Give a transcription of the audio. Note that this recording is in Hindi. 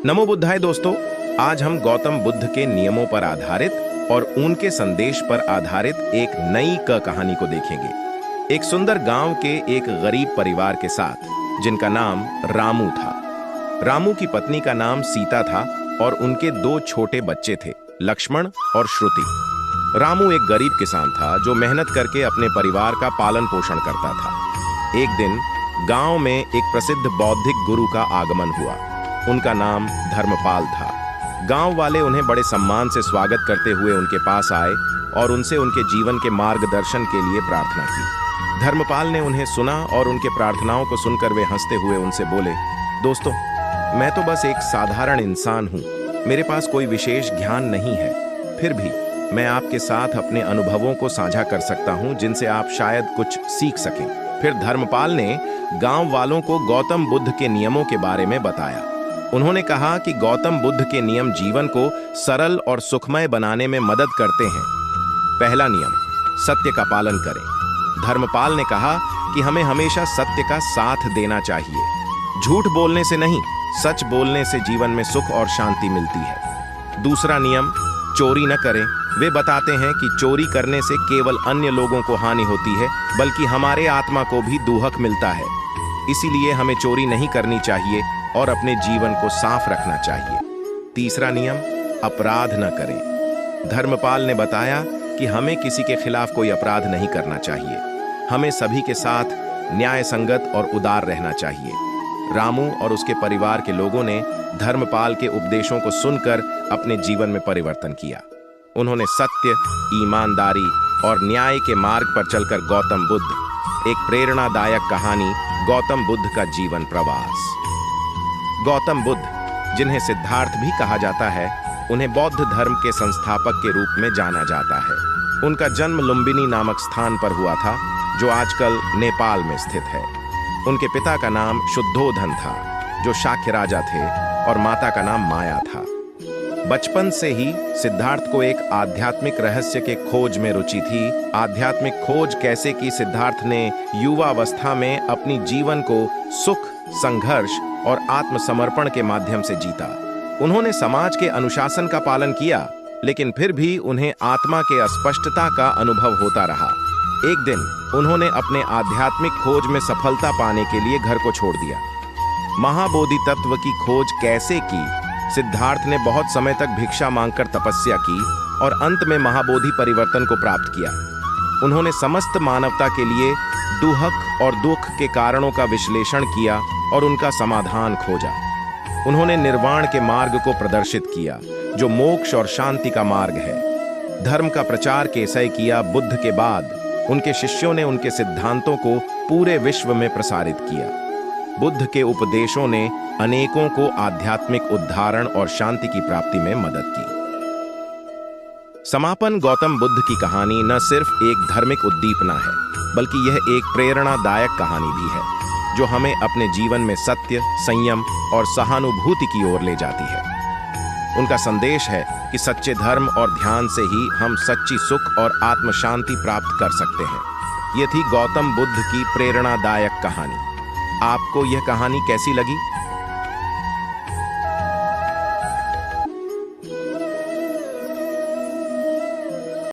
नमो बुद्धाय दोस्तों। आज हम गौतम बुद्ध के नियमों पर आधारित और उनके संदेश पर आधारित एक नई कहानी को देखेंगे। एक सुंदर गांव के एक गरीब परिवार के साथ, जिनका नाम रामू था। रामू की पत्नी का नाम सीता था और उनके 2 छोटे बच्चे थे, लक्ष्मण और श्रुति। रामू एक गरीब किसान था जो मेहनत करके अपने परिवार का पालन पोषण करता था। एक दिन गांव में एक प्रसिद्ध बौद्धिक गुरु का आगमन हुआ। उनका नाम धर्मपाल था। गांव वाले उन्हें बड़े सम्मान से स्वागत करते हुए उनके पास आए और उनसे उनके जीवन के मार्गदर्शन के लिए प्रार्थना की। धर्मपाल ने उन्हें सुना और उनके प्रार्थनाओं को सुनकर वे हंसते हुए उनसे बोले, दोस्तों, मैं तो बस एक साधारण इंसान हूँ। मेरे पास कोई विशेष ज्ञान नहीं है, फिर भी मैं आपके साथ अपने अनुभवों को साझा कर सकता हूँ जिनसे आप शायद कुछ सीख सकें। फिर धर्मपाल ने गांव वालों को गौतम बुद्ध के नियमों के बारे में बताया। उन्होंने कहा कि गौतम बुद्ध के नियम जीवन को सरल और सुखमय बनाने में मदद करते हैं। पहला नियम, सत्य का पालन करें। धर्मपाल ने कहा कि हमें हमेशा सत्य का साथ देना चाहिए। झूठ बोलने से नहीं, सच बोलने से जीवन में सुख और शांति मिलती है। दूसरा नियम, चोरी न करें। वे बताते हैं कि चोरी करने से केवल अन्य लोगों को हानि होती है, बल्कि हमारे आत्मा को भी दुहक मिलता है। इसीलिए हमें चोरी नहीं करनी चाहिए और अपने जीवन को साफ रखना चाहिए। तीसरा नियम, अपराध न करें। धर्मपाल ने बताया कि हमें किसी के खिलाफ कोई अपराध नहीं करना चाहिए। हमें सभी के साथ न्याय संगत और उदार रहना चाहिए। रामू और उसके परिवार के लोगों ने धर्मपाल के उपदेशों को सुनकर अपने जीवन में परिवर्तन किया। उन्होंने सत्य, ईमानदारी और न्याय के मार्ग पर चलकर गौतम बुद्ध, एक प्रेरणादायक कहानी, गौतम बुद्ध का जीवन प्रवास। गौतम बुद्ध, जिन्हें सिद्धार्थ भी कहा जाता है, उन्हें बौद्ध धर्म के संस्थापक के रूप में जाना जाता है। उनका जन्म लुम्बिनी नामक स्थान पर हुआ था, जो आजकल नेपाल में स्थित है। उनके पिता का नाम शुद्धोधन था, जो शाक्य राजा थे, और माता का नाम माया था। बचपन से ही सिद्धार्थ को एक आध्यात्मिक रहस्य के खोज में रुचि थी। आध्यात्मिक खोज कैसे कि सिद्धार्थ ने युवावस्था में अपनी जीवन को सुख, संघर्ष और आत्मसमर्पण के माध्यम से जीता। उन्होंने समाज के अनुशासन का पालन किया, लेकिन फिर भी उन्हें आत्मा के अस्पष्टता का अनुभव होता रहा। एक दिन उन्होंने अपने आध्यात्मिक खोज में सफलता पाने के लिए घर को छोड़ दिया। महाबोधि तत्व की खोज कैसे की? सिद्धार्थ ने बहुत समय तक भिक्षा मांगकर तपस्या की और अंत में महाबोधि परिवर्तन को प्राप्त किया। उन्होंने समस्त मानवता के लिए दुहक और दुख के कारणों का विश्लेषण किया और उनका समाधान खोजा। उन्होंने निर्वाण के मार्ग को प्रदर्शित किया, जो मोक्ष और शांति का मार्ग है। धर्म का प्रचार कैसे किया? बुद्ध के बाद उनके शिष्यों ने उनके सिद्धांतों को पूरे विश्व में प्रसारित किया। बुद्ध के उपदेशों ने अनेकों को आध्यात्मिक उद्धारण और शांति की प्राप्ति में मदद की। समापन, गौतम बुद्ध की कहानी न सिर्फ एक धार्मिक उद्दीपना है, बल्कि यह एक प्रेरणादायक कहानी भी है, जो हमें अपने जीवन में सत्य, संयम और सहानुभूति की ओर ले जाती है। उनका संदेश है कि सच्चे धर्म और ध्यान से ही हम सच्ची सुख और आत्म शांति प्राप्त कर सकते हैं। यह थी गौतम बुद्ध की प्रेरणादायक कहानी। आपको यह कहानी कैसी लगी?